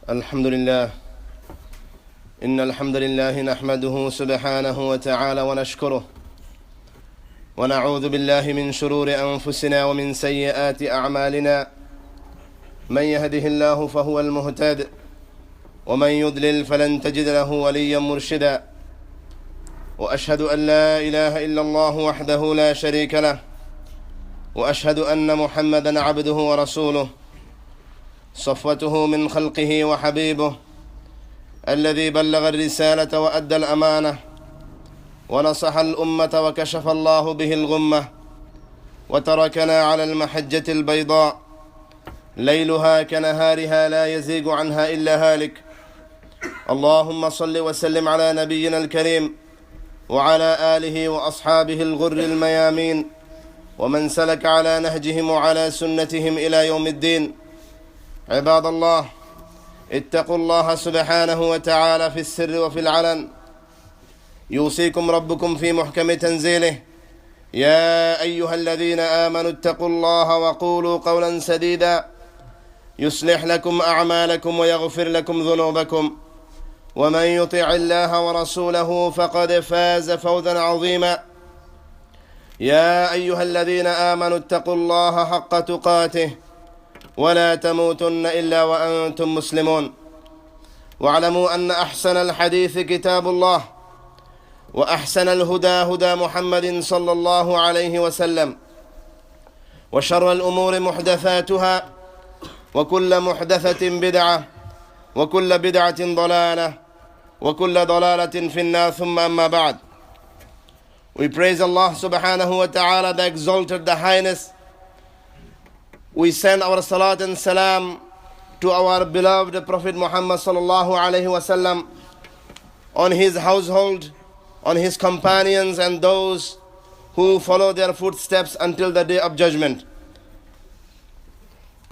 الحمد لله إن الحمد لله نحمده سبحانه وتعالى ونشكره ونعوذ بالله من شرور أنفسنا ومن سيئات أعمالنا من يهده الله فهو المهتد ومن يضلل فلن تجد له وليا مرشدا وأشهد أن لا إله إلا الله وحده لا شريك له وأشهد أن محمدا عبده ورسوله صفوته من خلقه وحبيبه الذي بلغ الرسالة وأدى الأمانة ونصح الأمة وكشف الله به الغمة وتركنا على المحجة البيضاء ليلها كنهارها لا يزيغ عنها إلا هالك. اللهم صل وسلم على نبينا الكريم وعلى آله وأصحابه الغر الميامين ومن سلك على نهجهم وعلى سنتهم إلى يوم الدين. عباد الله، اتقوا الله سبحانه وتعالى في السر وفي العلن. يوصيكم ربكم في محكم تنزيله: يا أيها الذين آمنوا اتقوا الله وقولوا قولا سديدا يصلح لكم أعمالكم ويغفر لكم ذنوبكم ومن يطع الله ورسوله فقد فاز فوزا عظيما. يا أيها الذين آمنوا اتقوا الله حق تقاته ولا تموتن إلا وأنتم مسلمون. واعلموا أن أحسن الحديث كتاب الله وأحسن الهدى هدى محمد صلى الله عليه وسلم وشر الأمور محدثاتها وكل محدثة بدعة وكل بدعة ضلالة وكل ضلالة في النار. ثم أما بعد. We praise Allah subhanahu wa ta'ala, the exalted, the highness. We send our salat and salam to our beloved Prophet Muhammad sallallahu alayhi wa sallam, on his household, on his companions, and those who follow their footsteps until the day of judgment.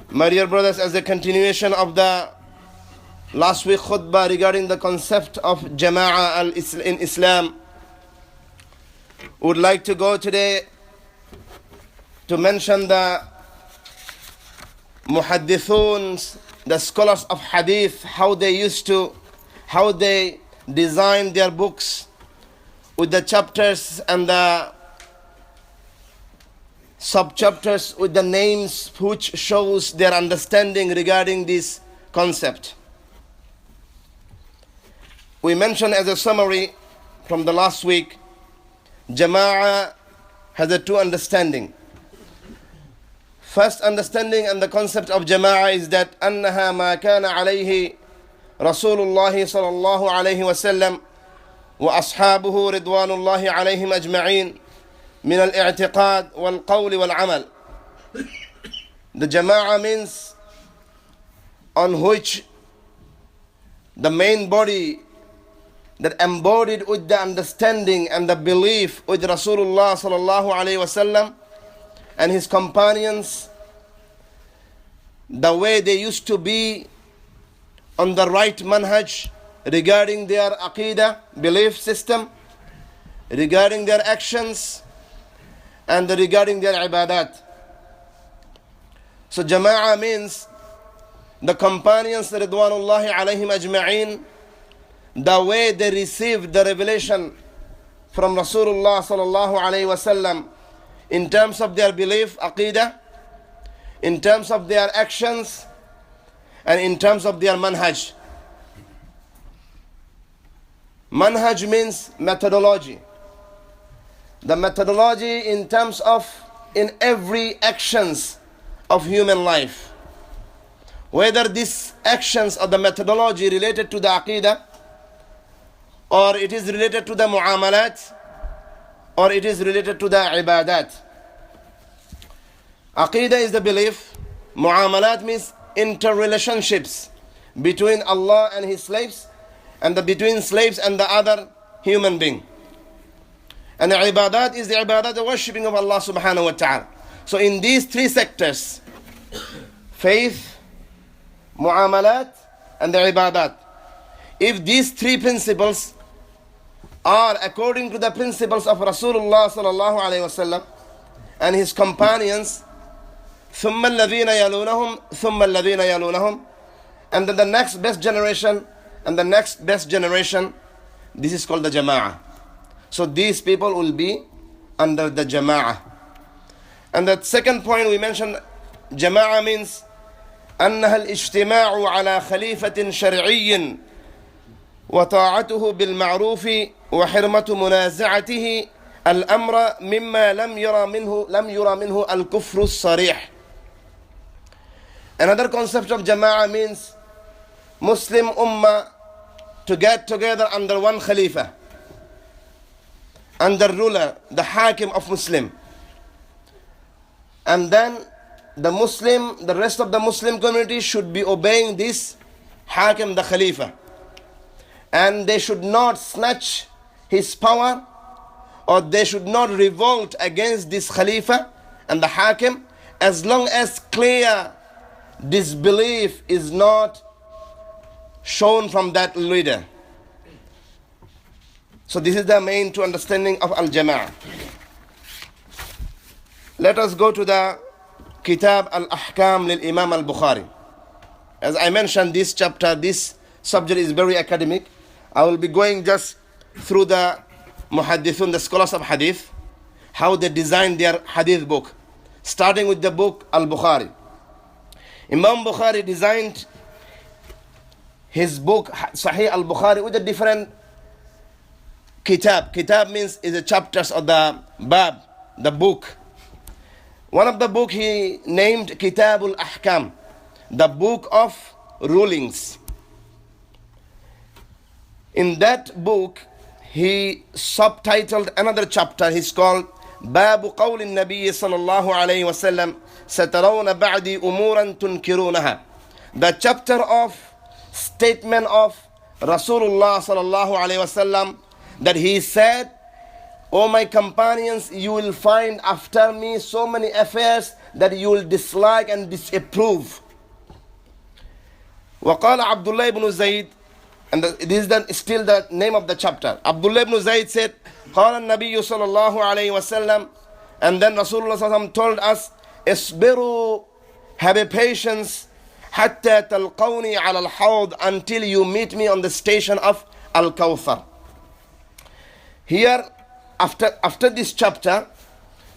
My dear brothers, as a continuation of the last week khutbah regarding the concept of Jamm'ah in Islam, would like to go today to mention the muhaddithun, the scholars of hadith, how they designed their books with the chapters and the sub-chapters with the names which shows their understanding regarding this concept. We mentioned as a summary from the last week, Jama'ah has a two understanding. First understanding and the concept of Jama'ah is that أنها ما كان عليه رسول الله صلى الله عليه وسلم وأصحابه رضوان الله عليهم أجمعين من الاعتقاد والقول والعمل. The Jama'ah means on which the main body that embodied with the understanding and the belief with Rasulullah sallallahu alaihi wasallam and his companions, the way they used to be on the right manhaj regarding their aqidah, belief system, regarding their actions, and regarding their ibadat. So Jama'ah means the companions ridwanullahi alayhim ajma'in, the way they received the revelation from Rasulullah sallallahu alayhi wasallam in terms of their belief, aqidah, in terms of their actions, and in terms of their manhaj. Manhaj means methodology. The methodology in terms of in every actions of human life. Whether these actions or the methodology related to the aqidah, or it is related to the mu'amalat, or it is related to the ibadat. Aqidah is the belief. Mu'amalat means interrelationships between Allah and His slaves, and between slaves and the other human being. And the ibadat is the ibadat, the worshipping of Allah subhanahu wa ta'ala. So in these three sectors, faith, mu'amalat, and the ibadat, if these three principles are according to the principles of Rasulullah sallallahu alayhi wasallam and his companions, ثم الذين يلونهم ثم الذين يلونهم, and then the next best generation, and the next best generation. This is called the Jamm'ah. So these people will be under the Jamm'ah. And the second point we mentioned, Jamm'ah means أنها الاجتماع على خليفة شرعي وطاعته بالمعروف وحرمة منازعته الأمر مما لم يرى منه الكفر الصريح. Another concept of Jama'ah means Muslim Ummah to get together under one Khalifa, under ruler, the Hakim of Muslim. And then the rest of the Muslim community should be obeying this Hakim, the Khalifa. And they should not snatch his power, or they should not revolt against this Khalifa and the Hakim, as long as clear disbelief is not shown from that leader. So this is the main two understanding of Al-Jamm'ah. Let us go to the Kitab Al-Ahkam lil Imam Al-Bukhari. As I mentioned, this chapter, this subject is very academic. I will be going just through the Muhaddithun, the scholars of Hadith, how they designed their Hadith book, starting with the book Al-Bukhari. Imam Bukhari designed his book Sahih Al-Bukhari with a different kitab. Kitab means is the chapters of the bab, the book. One of the book he named Kitab Al-Ahkam, the book of rulings. In that book, he subtitled another chapter. He's called باب قول النبي صلى الله عليه وسلم سترون بعدي أمورا تنكرونها. The chapter of statement of Rasulullah صلى الله عليه وسلم, that he said, "O my companions, you will find after me so many affairs that you will dislike and disapprove." وقال عبد الله بن زيد, and this is still the name of the chapter. Abdullah ibn Zayd said, قال النبي صلى الله عليه وسلم, and then Rasulullah صلى الله عليه وسلم told us, اصبروا, have a patience, حتى تلقوني على الحوض, until you meet me on the station of Al-Kawthar. Here, after this chapter,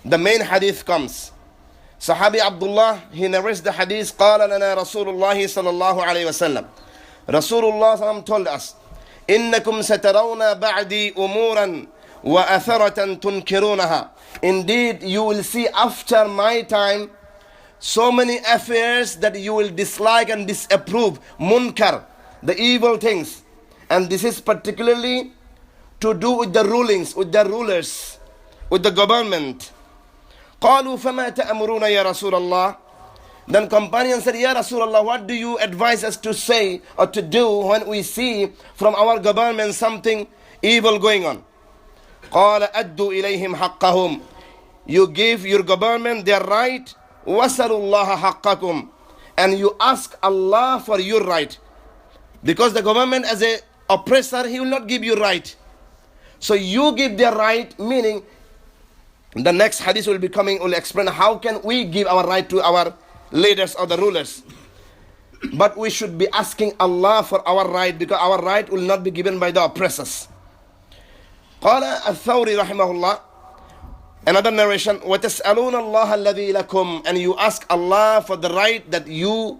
the main hadith comes. Sahabi Abdullah, he narrates the hadith, قال لنا رسول الله صلى الله عليه وسلم. Rasulullah told us, إنكم سترون بعدي أمورا وأثرة تنكرونها. Indeed, you will see after my time so many affairs that you will dislike and disapprove. Munkar, the evil things. And this is particularly to do with the rulings, with the rulers, with the government. قالوا فما تأمرون يا رسول الله. Then companions said, Ya Rasulullah, what do you advise us to say or to do when we see from our government something evil going on? قال أدوا إليهم حقهم. You give your government their right. وَسَلُوا اللَّهَ حَقَّكُمْ. And you ask Allah for your right. Because the government as an oppressor, he will not give you right. So you give their right, meaning the next hadith will be coming, will explain how can we give our right to our leaders or the rulers. But we should be asking Allah for our right, because our right will not be given by the oppressors. قال الثوري رحمه الله, another narration, وَتَسْأَلُونَ اللَّهَ الَّذِي لَكُمْ. And you ask Allah for the right that you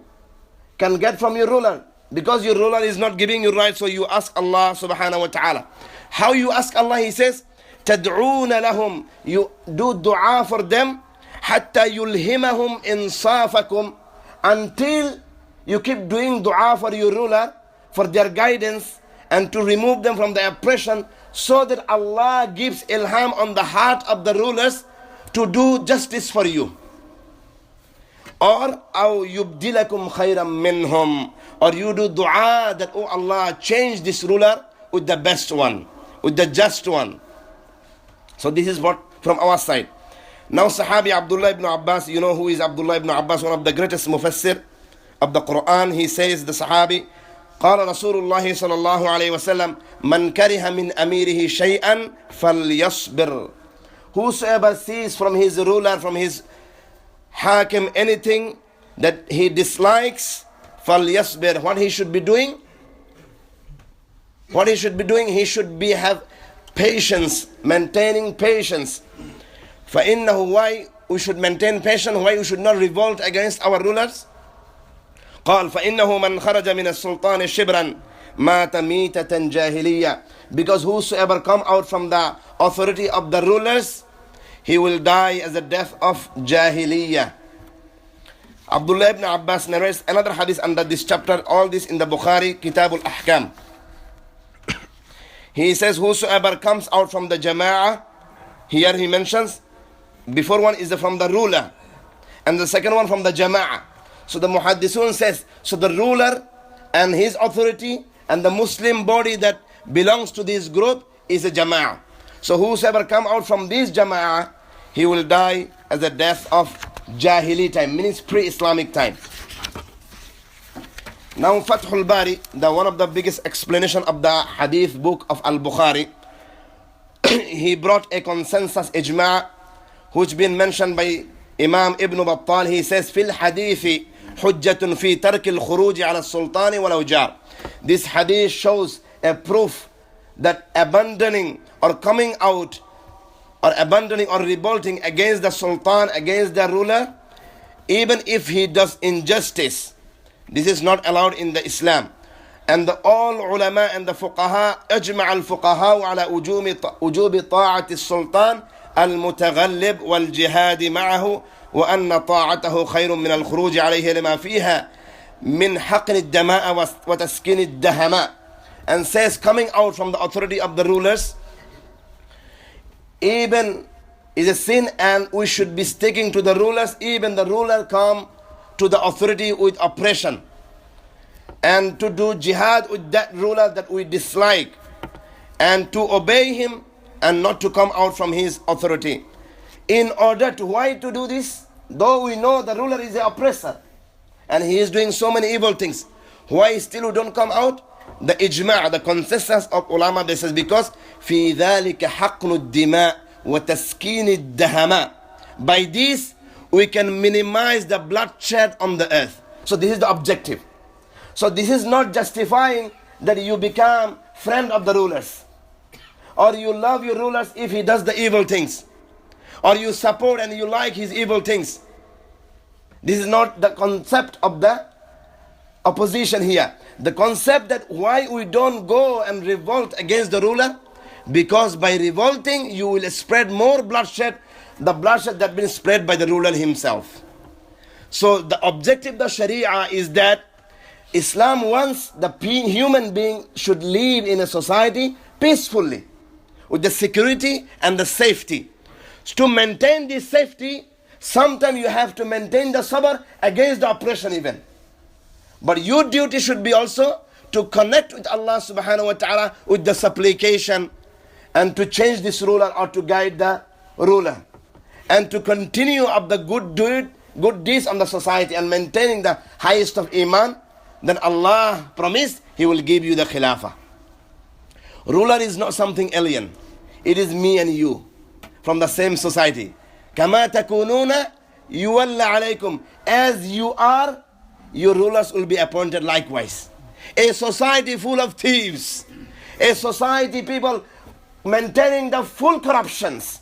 can get from your ruler. Because your ruler is not giving you right, so you ask Allah subhanahu wa ta'ala. How you ask Allah? He says, تَدْعُونَ لَهُمْ. You do dua for them, حَتَّى يُلْهِمَهُمْ إِنصَافَكُمْ. Until you keep doing dua for your ruler, for their guidance, and to remove them from the oppression, so that Allah gives ilham on the heart of the rulers to do justice for you. Or أَوْ يُبْدِلَكُمْ خَيْرًا مِّنْهُمْ. Or you do dua that, oh Allah, change this ruler with the best one, with the just one. So this is what from our side. Now Sahabi Abdullah ibn Abbas, you know who is Abdullah ibn Abbas, one of the greatest mufassir of the Quran. He says, the Sahabi, قال رسول الله صلى الله عليه وسلم من كره من أميره شيئا فليصبر. Whosoever sees from his ruler, from his hakim, anything that he dislikes, فَلْيَصْبِرْ. What he should be doing? What he should be doing? He should be have patience, maintaining patience. فَإِنَّهُ, why we should maintain patience? Why we should not revolt against our rulers? قال فَإِنَّهُ مَنْ خَرَجَ مِنَ السُّلْطَانِ شِبْرًا مَاتَ مِيتَةً جَاهِلِيَّةً. Because whosoever come out from the authority of the rulers, he will die as a death of Jahiliyyah. Abdullah ibn Abbas narrates another hadith under this chapter, all this in the Bukhari, Kitab al-Ahkam. He says, whosoever comes out from the Jamm'ah, here he mentions, before one is from the ruler, and the second one from the Jamm'ah. So the Muhaddisun says, so the ruler and his authority and the Muslim body that belongs to this group is a Jamm'ah. So whosoever come out from this Jamm'ah, he will die as a death of Jahili time, means pre-Islamic time. Now Fathul Bari, the one of the biggest explanation of the hadith book of Al-Bukhari, he brought a consensus ijma' which been mentioned by Imam Ibn Battal. He says, fil hadithi hujjatun fi tarki al-khuruj ala sultani wal awjar. This hadith shows a proof that abandoning or coming out or abandoning or revolting against the sultan, against the ruler, even if he does injustice, this is not allowed in the Islam. And the all ulama and the fuqaha, أجمع الفقهاء على وجوب طاعة السلطان المتغلب والجهاد معه وأن طاعته خير من الخروج عليه لما فيها من حقن الدماء وتسكين الدهماء. And says, coming out from the authority of the rulers even is a sin, and we should be sticking to the rulers. Even the ruler come to the authority with oppression, and to do jihad with that ruler that we dislike, and to obey him and not to come out from his authority. In order to, why to do this? Though we know the ruler is the oppressor and he is doing so many evil things, why still we don't come out? The ijma', the consensus of ulama, this is because في ذلك حقن الدماء وتسكين الدهماء. By this we can minimize the bloodshed on the earth. So this is the objective. So this is not justifying that you become friend of the rulers, or you love your rulers if he does the evil things, or you support and you like his evil things. This is not the concept of the opposition here. The concept that why we don't go and revolt against the ruler, because by revolting you will spread more bloodshed, the bloodshed that been spread by the ruler himself. So the objective of the Sharia is that Islam wants the human being should live in a society peacefully, with the security and the safety. To maintain this safety, sometimes you have to maintain the sabr against the oppression even. But your duty should be also to connect with Allah subhanahu wa ta'ala with the supplication, and to change this ruler or to guide the ruler, and to continue up the good deeds on the society and maintaining the highest of iman. Then Allah promised He will give you the khilafah. Ruler is not something alien. It is me and you from the same society. كَمَا تَكُونُونَ يُوَلَّ عَلَيْكُمْ. As you are, your rulers will be appointed likewise. A society full of thieves, a society people maintaining the full corruptions.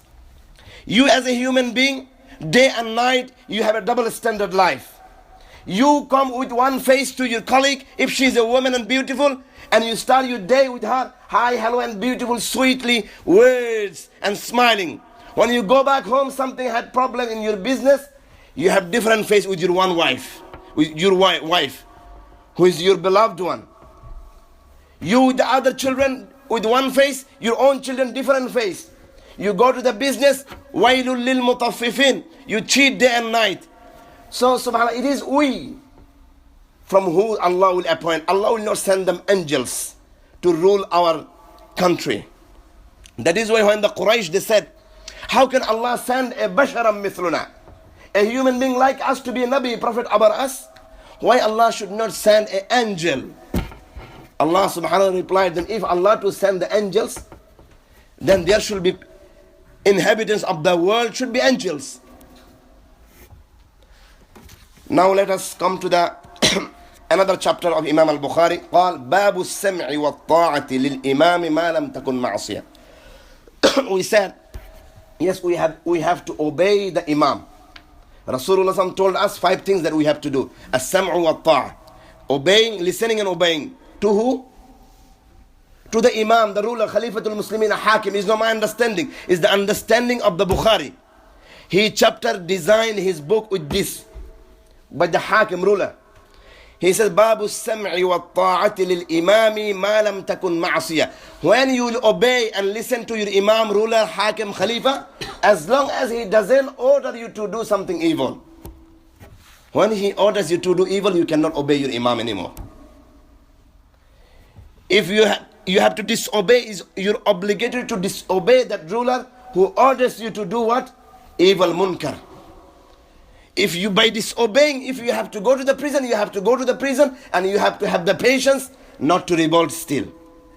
You as a human being, day and night, you have a double standard life. You come with one face to your colleague, if she's a woman and beautiful, and you start your day with her, hi, hello, and beautiful, sweetly, words, and smiling. When you go back home, something had problem in your business, you have different face with your one wife, with your wife, who is your beloved one. You with the other children with one face, your own children different face. You go to the business, wailul lil mutaffifin, you cheat day and night. So subhanAllah, it is we from who Allah will appoint. Allah will not send them angels to rule our country. That is why when the Quraysh, they said, how can Allah send a basharam mithluna, a human being like us, to be a Nabi, Prophet above us? Why Allah should not send an angel? Allah subhanahu wa ta'ala replied, then if Allah to send the angels, then there should be inhabitants of the world, should be angels. Now let us come to the another chapter of Imam al-Bukhari, قال باب السمع والطاعة للإمام ما لم تكن معصية. We said, yes, we have to obey the Imam. Rasulullah told us 5 things that we have to do. As-sam'u wa ta'a. Obeying, listening and obeying. To who? To the Imam, the ruler, Khalifatul Muslimin, Hakim. Is not my understanding. Is the understanding of the Bukhari. He chapter designed his book with this. By the Hakim ruler. He says, Babu sam'i wa ta'ati lil imami ma lam takun ma'asiyah. When you will obey and listen to your Imam, ruler, Hakim, Khalifa, as long as he doesn't order you to do something evil. When he orders you to do evil, you cannot obey your Imam anymore. If you have to disobey, you're obligated to disobey that ruler who orders you to do what? Evil, munkar. If you, by disobeying, if you have to go to the prison, you have to go to the prison, and you have to have the patience not to revolt still.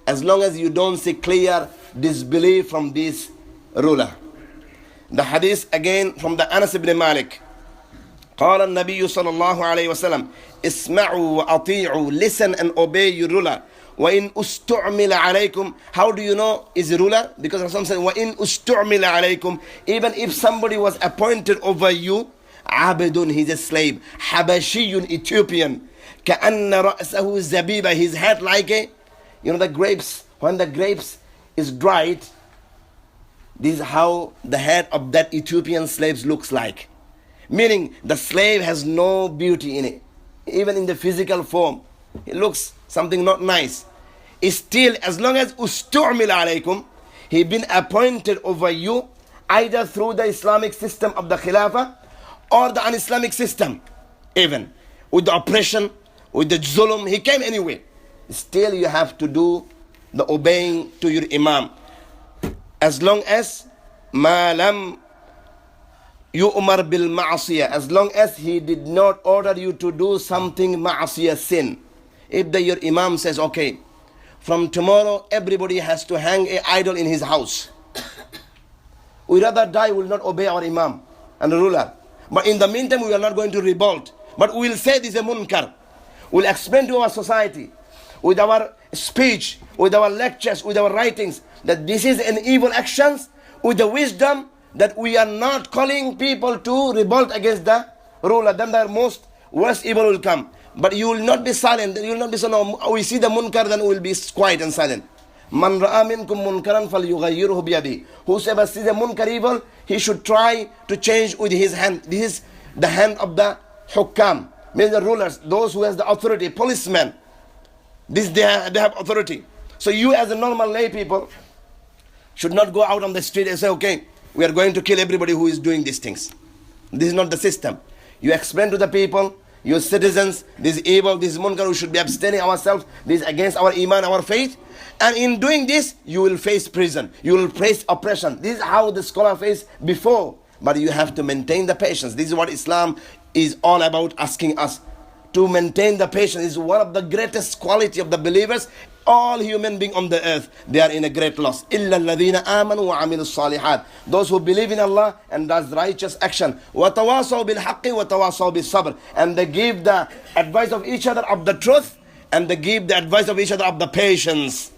As long as you don't see clear disbelief from this ruler. The hadith again from the Anas ibn Malik. قال النبي صلى الله عليه وسلم اسمعوا وأطيعوا, listen and obey your ruler. وَإِنْ أُسْتُعْمِلَ عَلَيْكُمْ. How do you know is a ruler? Because Rasul said وَإِنْ أُسْتُعْمِلَ عَلَيْكُمْ. Even if somebody was appointed over you, عَبْدٌ, he's a slave, حَبَشِيٌّ, Ethiopian, كَأَنَّ رَأْسَهُ زَبِيبًا, his head like a, the grapes, when the grapes is dried, this is how the head of that Ethiopian slave looks like. Meaning the slave has no beauty in it. Even in the physical form, it looks something not nice. Still, as long as ustu'mil alaykum, he been appointed over you, either through the Islamic system of the Khilafah or the un-Islamic system, even with the oppression, with the zulm, he came anyway. Still you have to do the obeying to your Imam. As long as ma lam yu'mar bil ma'asiyah, as long as he did not order you to do something ma'asiyah, sin. If your Imam says, okay, from tomorrow everybody has to hang an idol in his house, we rather die, will not obey our Imam and the ruler. But in the meantime, we are not going to revolt. But we will say this is a munkar. We will explain to our society, with our speech, with our lectures, with our writings, that this is an evil action, with the wisdom that we are not calling people to revolt against the ruler. Then the most worst evil will come. But you will not be silent. You will not be so, no, we see the munkar, then we will be quiet and silent. Man ra'a minkum munkaran falyughayyirhu biyadihi. Whosoever sees a munkar evil, he should try to change with his hand. This is the hand of the hukam, means the rulers, those who has the authority, policemen. This they have authority. So you as a normal lay people should not go out on the street and say, okay, we are going to kill everybody who is doing these things. This is not the system. You explain to the people, your citizens, this is evil, this is munkar, we should be abstaining ourselves, this is against our iman, our faith. And in doing this, you will face prison, you will face oppression. This is how the scholar faced before. But you have to maintain the patience. This is what Islam is all about, asking us to maintain the patience. Is one of the greatest quality of the believers. All human beings on the earth, they are in a great loss. إِلَّا الَّذِينَ آمَنُوا وَعَمِلُوا الصَّالِحَاتِ. Those who believe in Allah and does righteous action. وَتَوَاصَوْا بِالْحَقِّ وَتَوَاصَوْا بِالصَّبْرِ. And they give the advice of each other of the truth, and they give the advice of each other of the patience.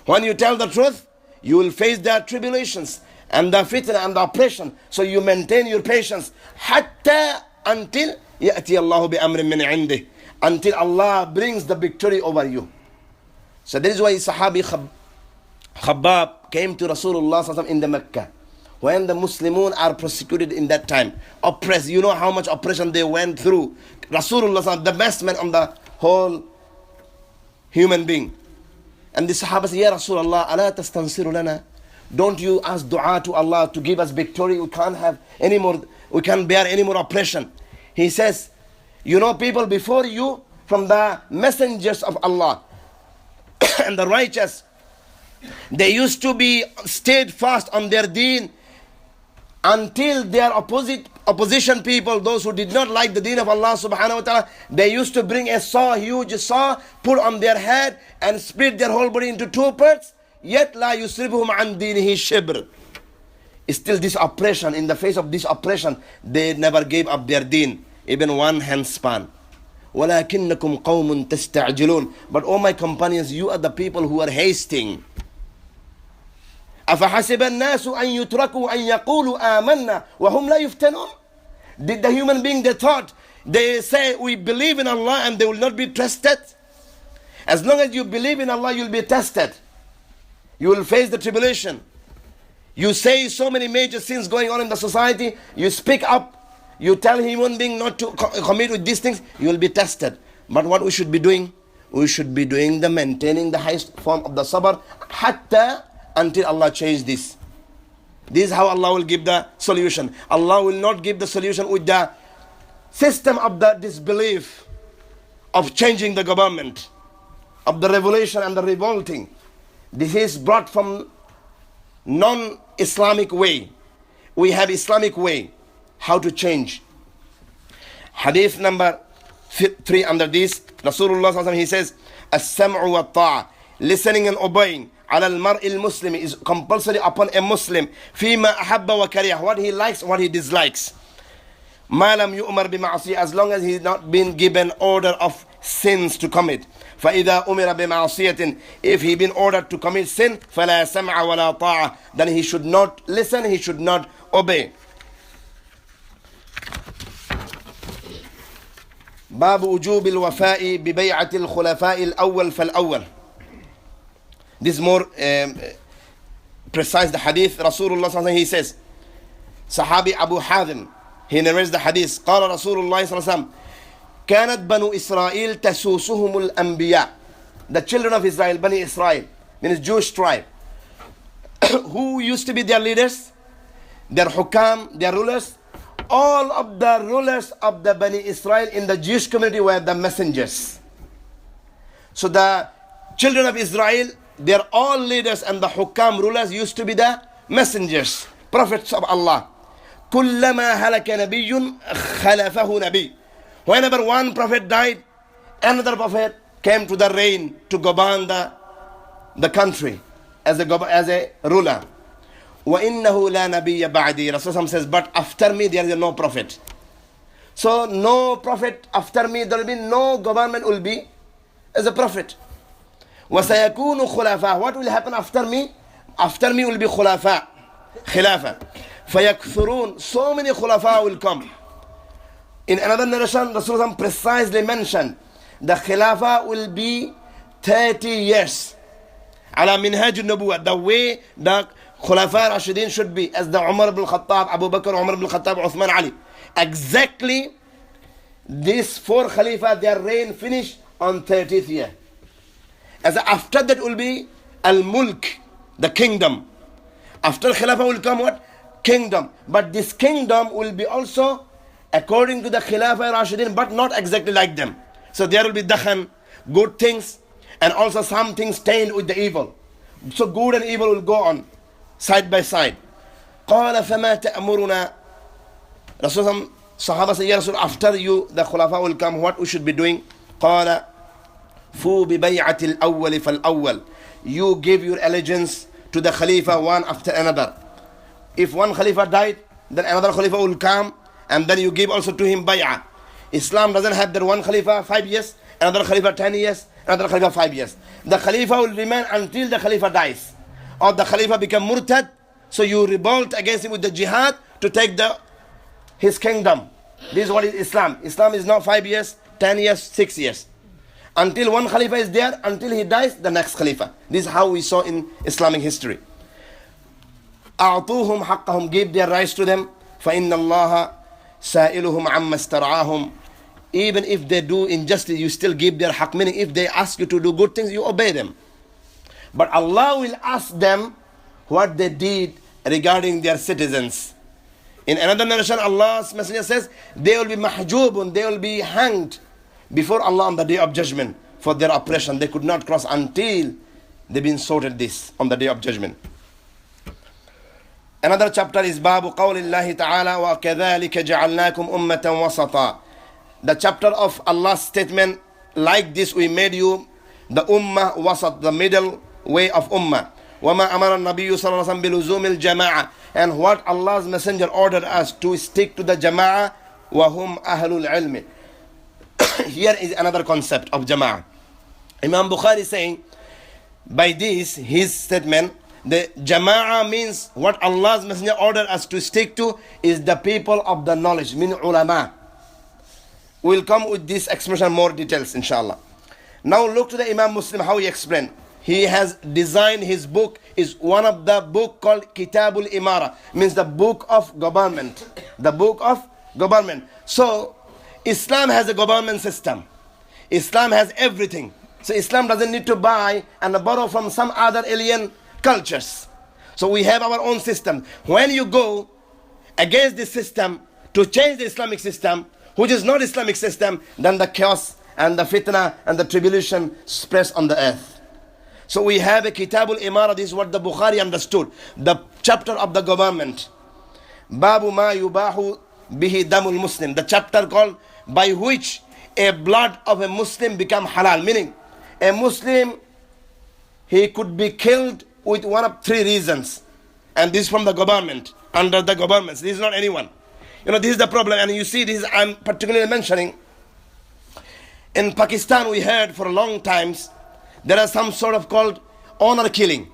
When you tell the truth, you will face their tribulations and the fitna and the oppression. So you maintain your patience. حَتَّى until يَأْتِيَ اللَّهُ بِأَمْرٍ مِّنْ عِنْدِهِ. Until Allah brings the victory over you. So that is why Sahabi Khabbab came to Rasulullah in the Mecca. When the Muslimun are persecuted in that time, oppressed, you know how much oppression they went through. Rasulullah, the best man on the whole human being. And the Sahaba said, Ya Rasulullah, ala tastansiru lana. Don't you ask dua to Allah to give us victory? We can't have any more, we can't bear any more oppression. He says, you know, people before you, from the messengers of Allah and the righteous, they used to be steadfast on their deen until their opposition people, those who did not like the deen of Allah subhanahu wa ta'ala, they used to bring a saw, huge saw, put on their head and split their whole body into 2 parts. Yet la yusribuhum an dinihi shibr. Still this oppression, in the face of this oppression, they never gave up their deen, even 1 hand span. وَلَكِنَّكُمْ قَوْمٌ تَسْتَعْجِلُونَ. But O my companions, you are the people who are hasting. أَفَحَسِبَ النَّاسُ أَن يُتْرَكُوا أَن يَقُولُوا آمَنَّا وَهُمْ لَا يُفْتَنُونَ. Did the human being, they thought, they say we believe in Allah and they will not be tested? As long as you believe in Allah, you'll be tested. You will face the tribulation. You say so many major sins going on in the society, you speak up, you tell human being not to commit with these things, you will be tested. But what we should be doing? We should be doing maintaining the highest form of the sabr, hatta, until Allah change this. This is how Allah will give the solution. Allah will not give the solution with the system of the disbelief, of changing the government, of the revolution and the revolting. This is brought from non-Islamic way. We have Islamic way. How to change. Hadith number 3 under this, Rasulullah sallallahu alaihi wasallam, he says, As-sam'u wa ta'a, listening and obeying, ala al-mar'i al-muslim, is compulsory upon a Muslim, fima ahabba wa kariyah, what he likes, what he dislikes. Ma lam yu'mar bi ma'asiyah, as long as he's not been given order of sins to commit. فَإِذَا أُمِرَ بِمَعْصِيَةٍ, if he been ordered to commit sin, فَلَا سَمْعَ وَلَا طَاعَةٍ, then he should not listen, he should not obey. باب وجوب الوفاء ببيعة الخلفاء الأول فالأول. This is more precise, the hadith. Rasulullah sallallahu alaihi wasallam, he says, Sahabi Abu Hadim, he narrates the hadith. قال رسول الله صلى الله عليه وسلم, كانت بنو إسرائيل تسوسهم الأنبياء. The children of Israel, Bani Israel, means Jewish tribe. Who used to be their leaders? Their hukam, their rulers. All of the rulers of the Bani Israel in the Jewish community were the messengers. So the children of Israel, their all leaders and the hukam rulers used to be the messengers, prophets of Allah. كلما هلك نبي خلفه نبي. Whenever one prophet died, another prophet came to the reign to govern the country as a ruler. وَإِنَّهُ لَا نَبِيَّ بَعْدِي. Rasulullah says, but after me there is no prophet. So no prophet after me, there will be no government will be as a prophet. وَسَيَكُونُ خُلَفَاء. What will happen after me? After me will be khulafa, khilafa. فَيَكْثُرُونَ. So many khulafa will come. In another narration, Rasulullah precisely mentioned the khilafa will be 30 years. على منهاج النبوة, the way the Khulafa Rashidin should be, as the Umar ibn Khattab, Abu Bakr, Umar ibn Khattab, Uthman, Ali. Exactly, these 4 Khalifa, their reign finished on 30th year. As after that will be Al-Mulk, the kingdom. After Khilafah will come what? Kingdom. But this kingdom will be also according to the Khilafah Rashidin, but not exactly like them. So there will be dakhan, good things, and also some things stained with the evil. So good and evil will go on side by side. قال فما تأمرنا. Rasulullah, Sahaba say, Ya Rasul, after you, the Khulafa will come, what we should be doing? قال فو ببيعة الأول فالأول. You give your allegiance to the Khalifa one after another. If one Khalifa died, then another Khalifa will come, and then you give also to him bay'ah. Islam doesn't have that one Khalifa 5 years, another Khalifa 10 years, another Khalifa 5 years. The Khalifa will remain until the Khalifa dies. Or the Khalifa become murtad, so you revolt against him with the jihad to take his kingdom. This is what is Islam. Islam is not 5 years, 10 years, 6 years. Until one Khalifa is there, until he dies, the next Khalifa. This is how we saw in Islamic history. أعطوهم حقهم, give their rights to them. فإن الله سائلهم عما استرعاهم. Even if they do injustice, you still give their haqq. Meaning, if they ask you to do good things, you obey them. But Allah will ask them what they did regarding their citizens. In another narration, Allah's Messenger says, they will be mahjubun, they will be hanged before Allah on the day of judgment for their oppression. They could not cross until they've been sorted this on the day of judgment. Another chapter is Babu Qawlillahi Ta'ala wa kadhalika ja'alnakum ummatan wasata. The chapter of Allah's statement, like this we made you the ummah wasat, the middle way of ummah. وَمَا أَمَرَ النَّبِيُّ صَلَّى اللَّهُ عَلَيْهِ وَسَلَّمَ بِلُزُومِ الْجَمَاعَةِ. And what Allah's Messenger ordered us to stick to the jama'ah, وَهُمْ أَهْلُ الْعِلْمِ. Here is another concept of Jama'ah. Imam Bukhari is saying, by this, his statement, the Jama'ah means what Allah's Messenger ordered us to stick to is the people of the knowledge, min ulama. We'll come with this expression more details, inshallah. Now look to the Imam Muslim, how he explained. He has designed his book, is one of the book called Kitabul Imara, means the book of government. The book of government. So, Islam has a government system. Islam has everything. So Islam doesn't need to buy and borrow from some other alien cultures. So we have our own system. When you go against this system to change the Islamic system, which is not Islamic system, then the chaos and the fitna and the tribulation spreads on the earth. So we have a Kitabul Imara. This is what the Bukhari understood. The chapter of the government. Babu ma yubahu bihi damul Muslim. The chapter called by which a blood of a Muslim become halal. Meaning, a Muslim, he could be killed with one of three reasons. And this is from the government, under the governments. This is not anyone. This is the problem. And you see, this I'm particularly mentioning. In Pakistan, we heard for a long times, there are some sort of called honor killing.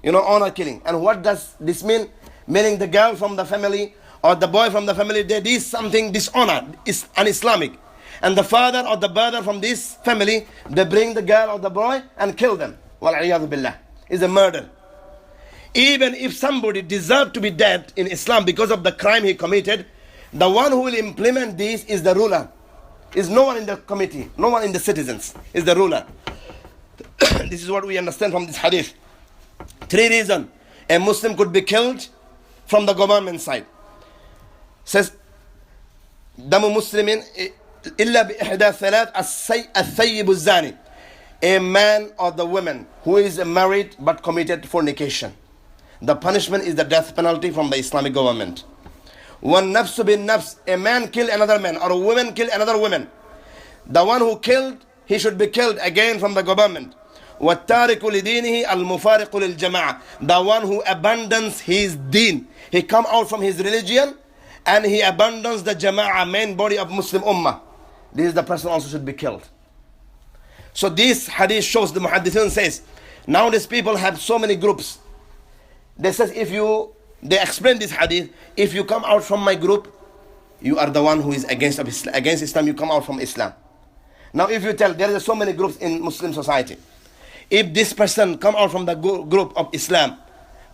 Honor killing. And what does this mean? Meaning the girl from the family or the boy from the family, they did something dishonor, is un-Islamic. And the father or the brother from this family, they bring the girl or the boy and kill them. Wal-'iyadhu billah. It's a murder. Even if somebody deserved to be dead in Islam because of the crime he committed, the one who will implement this is the ruler. Is no one in the committee, no one in the citizens, is the ruler. This is what we understand from this hadith. Three reasons a Muslim could be killed from the government side. Says, Damu Muslimin illa bi ihda thalath as-sayyib az-zani. A man or the woman who is married but committed fornication. The punishment is the death penalty from the Islamic government. One nafsu bin nafs, a man kill another man or a woman kill another woman. The one who killed, he should be killed again from the government. وَالتَّارِكُ لِدِينِهِ الْمُفَارِقُ لِلْجَمَاعَةِ. The one who abandons his deen. He come out from his religion and he abandons the jama'ah, main body of Muslim ummah. This is the person also should be killed. So this hadith shows, the muhaddithun says, nowadays people have so many groups. They says they explain this hadith, if you come out from my group, you are the one who is against Islam, you come out from Islam. Now if you tell, there are so many groups in Muslim society. If this person come out from the group of Islam,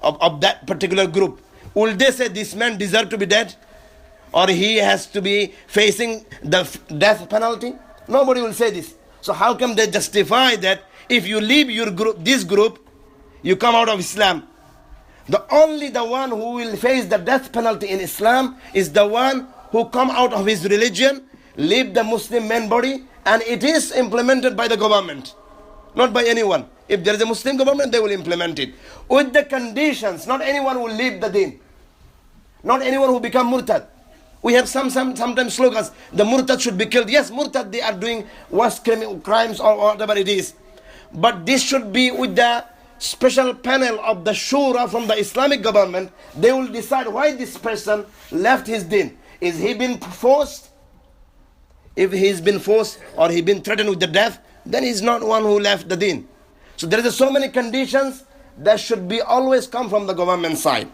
of that particular group, will they say this man deserve to be dead? Or he has to be facing the death penalty? Nobody will say this. So how come they justify that if you leave your group, this group, you come out of Islam? The one who will face the death penalty in Islam is the one who come out of his religion, leave the Muslim main body, and it is implemented by the government, not by anyone. If there is a Muslim government, they will implement it. With the conditions, not anyone will leave the deen. Not anyone who become murtad. We have sometimes slogans, the murtad should be killed. Yes, murtad, they are doing worse crimes or whatever it is. But this should be with the special panel of the shura from the Islamic government. They will decide why this person left his deen. Is he been forced? If he's been forced or he been threatened with the death, then he's not one who left the deen. So there is so many conditions that should be always come from the government side.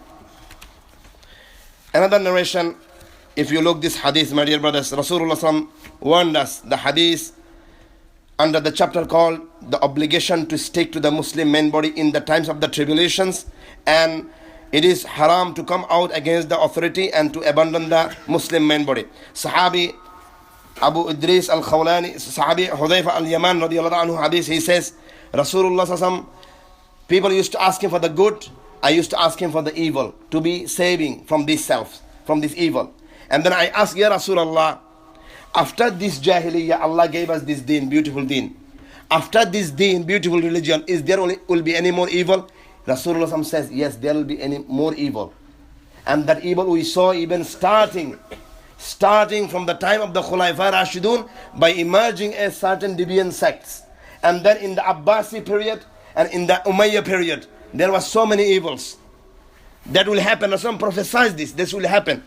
Another narration, if you look this hadith, my dear brothers, Rasulullah SAW warned us, the hadith under the chapter called the obligation to stick to the Muslim main body in the times of the tribulations, and it is haram to come out against the authority and to abandon the Muslim main body. Sahabi Abu Idris al-Khawlani, Sahabi Hudayfa al-Yaman radiyallahu anhu hadith, he says, Rasulullah SAW, people used to ask him for the good, I used to ask him for the evil, to be saving from this self, from this evil. And then I asked, Ya Rasulullah, after this jahiliyyah, Allah gave us this deen, beautiful deen. After this deen, beautiful religion, is there will be any more evil? Rasulullah says, yes, there will be any more evil. And that evil we saw even starting from the time of the Khulafa Rashidun by emerging as certain deviant sects. And then in the Abbasi period and in the Umayyah period, there were so many evils that will happen. Rasulullah prophesied this will happen.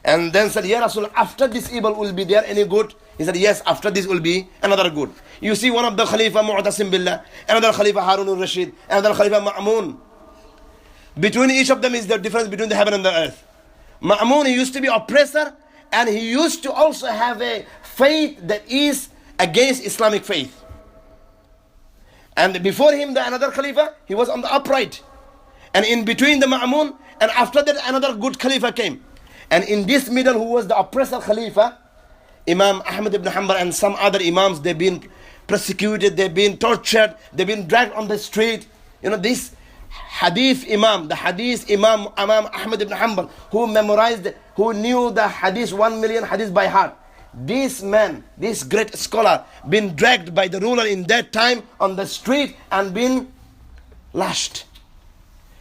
And then said, Ya Rasul, after this evil will be there any good? He said, yes, after this will be another good. You see one of the Khalifa Mu'tasim Billah, another Khalifa Harun al-Rashid, another Khalifa Ma'mun. Between each of them is the difference between the heaven and the earth. Ma'mun, he used to be oppressor, and he used to also have a faith that is against Islamic faith. And before him, the another Khalifa, he was on the upright. And in between the Ma'mun, and after that another good Khalifa came. And in this middle, who was the oppressor Khalifa, Imam Ahmad ibn Hanbal and some other Imams, they've been persecuted, they've been tortured, they've been dragged on the street. You know, this Hadith Imam, the Hadith Imam Ahmad ibn Hanbal, who memorized, who knew the Hadith, 1 million Hadith by heart. This man, this great scholar, been dragged by the ruler in that time on the street and been lashed.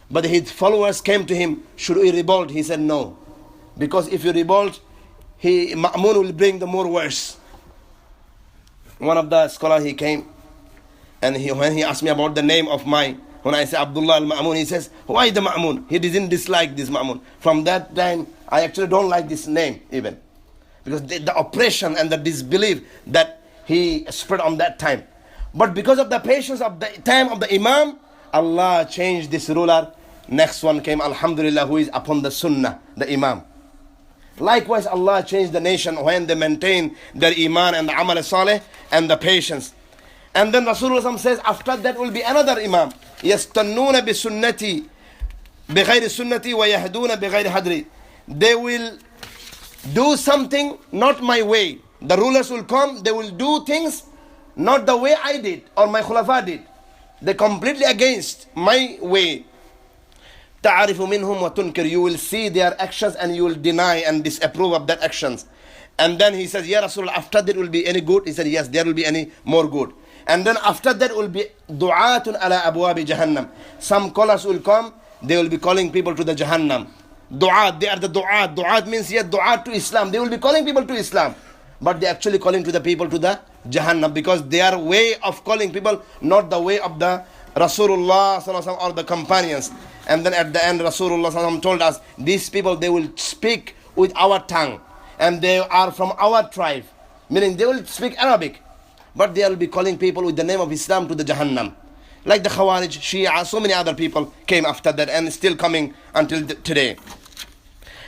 But his followers came to him, should we revolt? He said no. Because if you revolt, Ma'mun will bring the more worse. One of the scholars, he came, and when he asked me about the name of when I say Abdullah al-Ma'mun, he says, why the Ma'mun? He didn't dislike this Ma'mun. From that time, I actually don't like this name even. Because the oppression and the disbelief that he spread on that time. But because of the patience of the time of the Imam, Allah changed this ruler. Next one came, Alhamdulillah, who is upon the Sunnah, the Imam. Likewise, Allah changed the nation when they maintained their Iman and the Amal Saleh and the patience. And then Rasulullah says, after that will be another Imam. يَسْتَنُّونَ بِسُنَّتِي بِغَيْرِ سُنَّتِي وَيَهْدُونَ بِغَيْرِ حَدْرِ. They will do something not my way. The rulers will come, they will do things not the way I did or my Khulafa did. They're completely against my way. تَعْرِفُ مِنْهُمْ وَتُنْكِرُ. You will see their actions and you will deny and disapprove of that actions. And then he says, Ya Rasulullah, after that will be any good? He said, yes, there will be any more good. And then after that will be du'atun ala abwabi jahannam. Some callers will come, they will be calling people to the Jahannam. Du'at, they are the du'at. Du'at means, yes, du'at to Islam. They will be calling people to Islam. But they are actually calling to the people to the Jahannam, because their way of calling people, not the way of the Rasulullah or the companions. And then at the end, Rasulullah told us, these people, they will speak with our tongue. And they are from our tribe. Meaning they will speak Arabic. But they will be calling people with the name of Islam to the Jahannam. Like the Khawarij, Shia, so many other people came after that and still coming until today.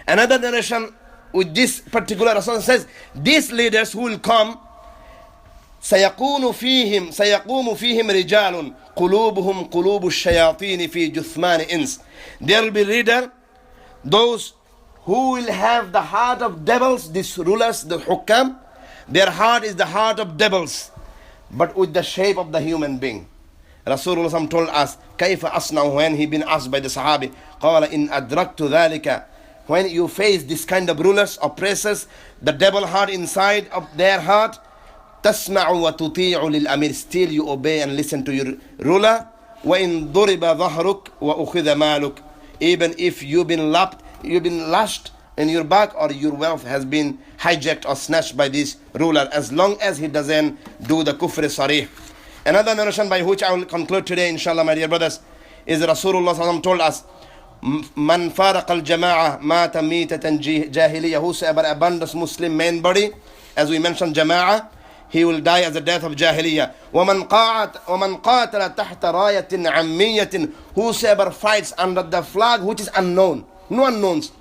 Another narration with this particular Rasul says, these leaders who will come, سيقوم فيهم رجال قلوبهم قلوب الشياطين في جثمان إنس. There will be leader, those who will have the heart of devils, these rulers, the hukam. Their heart is the heart of devils, but with the shape of the human being. Rasulullah told us, كيف أصنع, when he been asked by the Sahabi, قال إن أدركت ذلك. When you face this kind of rulers, oppressors, the devil heart inside of their heart, تسمع وتطيع للأمير, still you obey and listen to your ruler. وإن ضرب ظهرك وأخذ مالك. Even if you've been lashed in your back, or your wealth has been hijacked or snatched by this ruler, as long as he doesn't do the kufr sarih. Another narration by which I will conclude today, inshallah, my dear brothers, is Rasulullah told us, Man faraq al-Jamm'ah mata mitatan jahiliyyah. Whosoever abandons Muslim main body, as we mentioned, Jama'ah, he will die as a death of Jahiliyyah. وَمَنْ قَاتَلَ تَحْتَ رَايَةٍ عَمِّيَّةٍ. Whosoever fights under the flag which is unknown, no one knows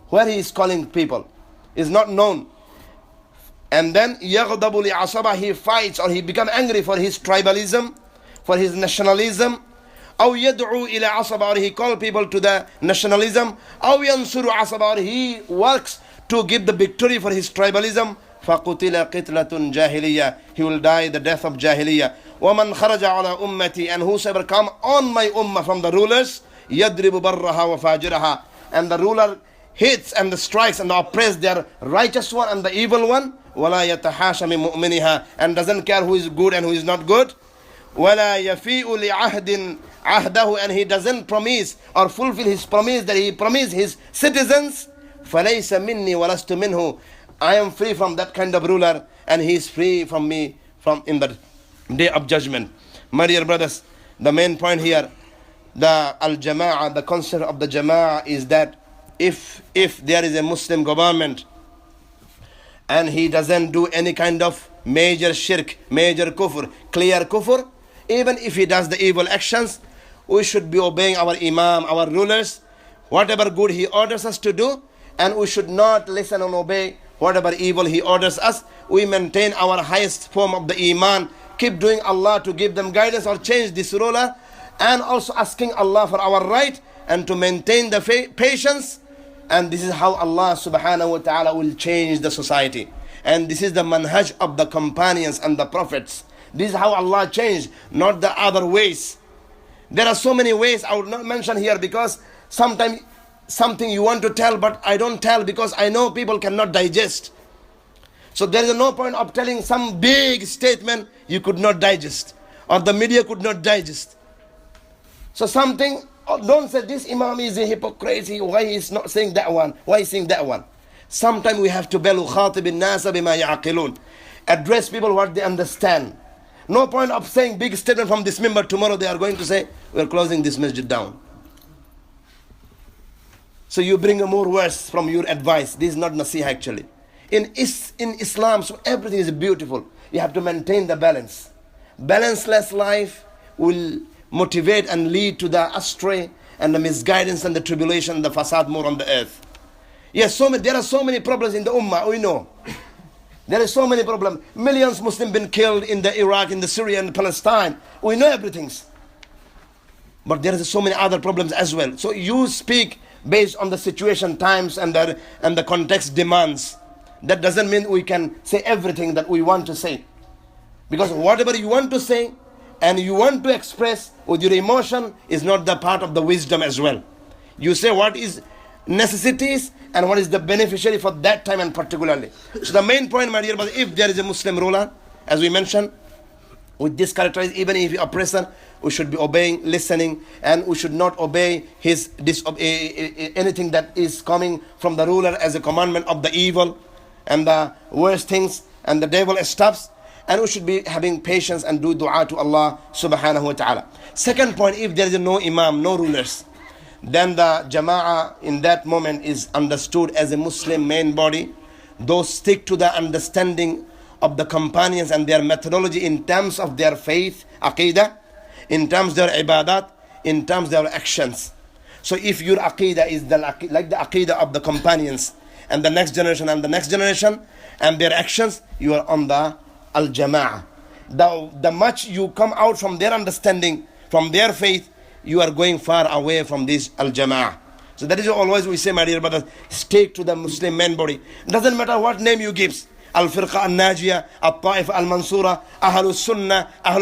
where he is calling people, is not known. And then يَغْضَبُ لِعَصَبَهِ, he fights or he becomes angry for his tribalism, for his nationalism. أو يدعو إلى عصبة, or he calls people to the nationalism. أو ينصر عصبة, or he works to give the victory for his tribalism. فَقُتِلَ قِتْلَةٌ جَاهِلِيَّةٌ. He will die the death of Jahiliyyah. وَمَنْ خَرَجَ عَلَى أُمَّتِي. And whosoever come on my ummah from the rulers, يَدْرِبُ بَرَّهَا وَفَاجِرَهَا. And the ruler hits and the strikes and the oppress their righteous one and the evil one. وَلَا يَتَحَاشَ مِن مُؤْمِنِهَا. And doesn't care who is good and who is not good. وَلَا يَفِيءُ لِعَهْدٍ عَهْدَهُ. And he doesn't promise or fulfill his promise that he promised his citizens. فَلَيْسَ مِنِّي وَلَسْتُ مِنْهُ. I am free from that kind of ruler, and he is free from me in the day of judgment. My dear brothers, the main point here, the Al-Jamm'ah, the concept of the Jamm'ah is that if there is a Muslim government and he doesn't do any kind of major shirk, major kufr, clear kufr, even if he does the evil actions, we should be obeying our imam, our rulers, whatever good he orders us to do, and we should not listen and obey whatever evil he orders us. We maintain our highest form of the iman, keep doing Allah to give them guidance or change this ruler, and also asking Allah for our right and to maintain the patience. And this is how Allah subhanahu wa ta'ala will change the society. And this is the manhaj of the companions and the prophets. This is how Allah changed, not the other ways. There are so many ways I would not mention here, because sometimes something you want to tell but I don't tell because I know people cannot digest. So there is no point of telling some big statement you could not digest or the media could not digest. So something, don't say this imam is a hypocrite, why is not saying that one, why is saying that one. Sometimes we have to address people what they understand. No point of saying big statement from this member, tomorrow they are going to say we are closing this masjid down. So you bring more words from your advice. This is not nasiha actually. In Islam, so everything is beautiful. You have to maintain the balance. Balanceless life will motivate and lead to the astray and the misguidance and the tribulation, the fasad more on the earth. Yes, there are so many problems in the ummah, we know. There are so many problems. Millions Muslims been killed in the Iraq, in the Syria and Palestine. We know everything. But there are so many other problems as well. So you speak based on the situation, times and the context demands. That doesn't mean we can say everything that we want to say. Because whatever you want to say and you want to express with your emotion is not the part of the wisdom as well. You say what is necessities and what is the beneficiary for that time and particularly. So the main point, my dear brother, if there is a Muslim ruler, as we mentioned, with this characteristic, even if he oppressor, we should be obeying, listening, and we should not obey his anything that is coming from the ruler as a commandment of the evil and the worst things and the devil stops. And we should be having patience and do dua to Allah subhanahu wa ta'ala. Second point, if there is no imam, no rulers, then the Jamm'ah in that moment is understood as a Muslim main body. Those stick to the understanding of the companions and their methodology in terms of their faith, aqidah, in terms of their ibadat, in terms of their actions. So if your aqidah is like the aqidah of the companions and the next generation and the next generation and their actions, you are on the Al-Jamm'ah. The much you come out from their understanding, from their faith, you are going far away from this Al-Jamm'ah. So that is always we say, my dear brothers, stick to the Muslim main body. Doesn't matter what name you give. Al-Firqa Al-Najiyah, Al-Ta'ifa Al-Mansura, Ahlus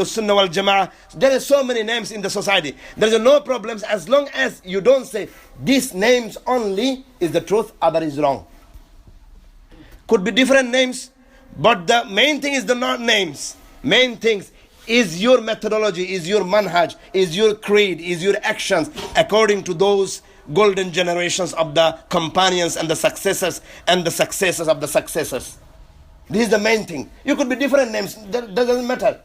Sunnah wal-Jama'ah. There are so many names in the society. There is no problems as long as you don't say these names only is the truth, other is wrong. Could be different names, but the main thing is the not names. Main things is your methodology, is your manhaj, is your creed, is your actions according to those golden generations of the companions and the successors and the successors of the successors. This is the main thing. You could be different names, that doesn't matter.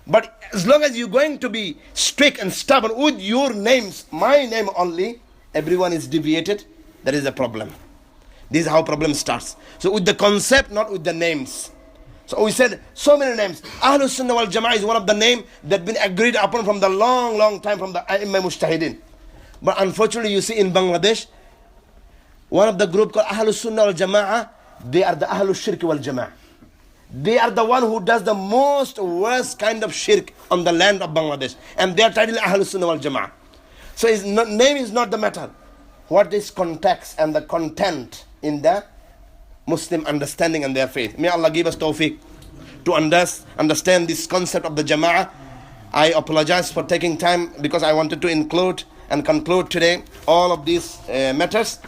But as long as you're going to be strict and stubborn with your names, my name only, everyone is deviated, there is a problem. This is how problem starts. So with the concept, not with the names. So we said so many names. Ahlus Sunnah wal Jama'ah is one of the names that been agreed upon from the long time from the A'imma Mujtahidin. But unfortunately you see in Bangladesh, one of the group called Ahlus Sunnah wal Jama'ah, they are the Ahlus Shirk wal Jama'ah. They are the one who does the most worst kind of shirk on the land of Bangladesh. And they are titled Ahlus Sunnah wal Jama'ah. So his name is not the matter. What is context and the content in the Muslim understanding and their faith. May Allah give us tawfiq to understand this concept of the Jama'ah. I apologize for taking time because I wanted to include and conclude today all of these matters.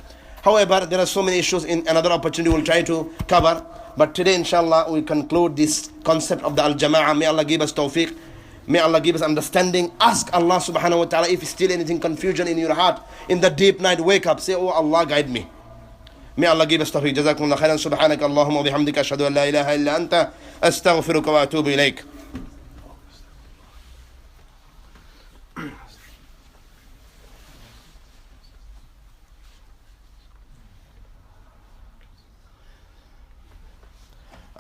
However, there are so many issues in another opportunity we'll try to cover. But today, inshallah, we conclude this concept of the Al-Jama'ah. May Allah give us tawfiq. May Allah give us understanding. Ask Allah subhanahu wa ta'ala if still anything confusion in your heart. In the deep night, wake up. Say, oh Allah, guide me. May Allah give us tawfiq. Jazakum Allah khairan. Subhanaka Allahumma wa bihamdika. Ashhadu an la ilaha illa anta. Astaghfiruka wa atubu ilayk.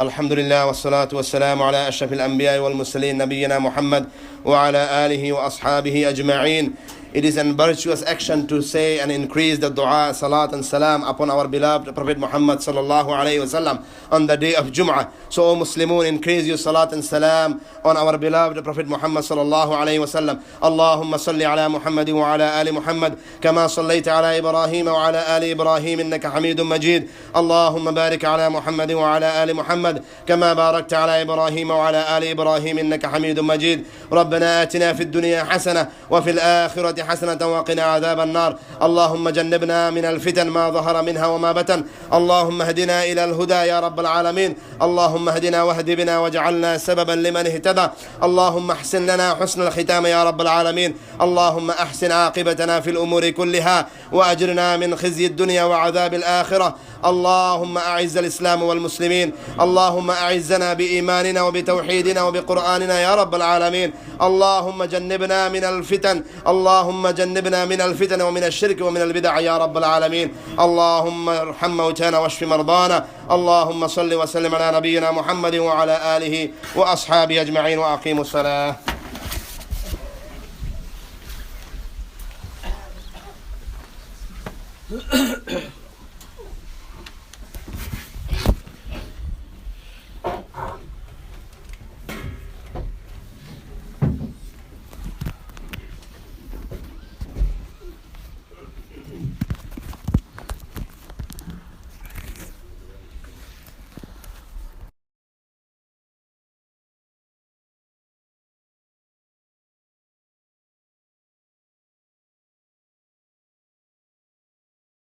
الحمد لله والصلاة والسلام على أشرف الأنبياء والمرسلين نبينا محمد وعلى آله وأصحابه أجمعين. It is an virtuous action to say and increase the dua, salat and salam upon our beloved Prophet Muhammad sallallahu alayhi wasallam on the day of Jum'ah. So, O Muslimun, increase your salat and salam on our beloved Prophet Muhammad sallallahu alayhi wasallam. Allahumma salli ala Muhammad wa ala ali Muhammad kama sallayta ala Ibrahim wa ala ali Ibrahim innaka Hamidun Majid. Allahumma barik ala Muhammad wa ala ali Muhammad kama barakta ala Ibrahim wa ala ali Ibrahim innaka Hamidun Majid. ربنا آتنا في الدنيا حسنة وفي الآخرة حسنة وقنا عذاب النار. اللهم جنبنا من الفتن ما ظهر منها وما بطن. اللهم اهدنا إلى الهدى يا رب العالمين. اللهم اهدنا واهد بنا واجعلنا سببا لمن اهتدى. اللهم احسن لنا حسن الختام يا رب العالمين. اللهم احسن عاقبتنا في الأمور كلها وأجرنا من خزي الدنيا وعذاب الآخرة. اللهم أعز الإسلام والمسلمين. اللهم أعزنا بإيماننا وبتوحيدنا وبقرآننا يا رب العالمين. اللهم جنبنا من الفتن. اللهم جنبنا من الفتن ومن الشرك ومن البدع يا رب العالمين. اللهم ارحم موتانا واشف مرضانا. اللهم صل وسلم على نبينا محمد وعلى آله وأصحابه أجمعين وأقيموا الصلاة.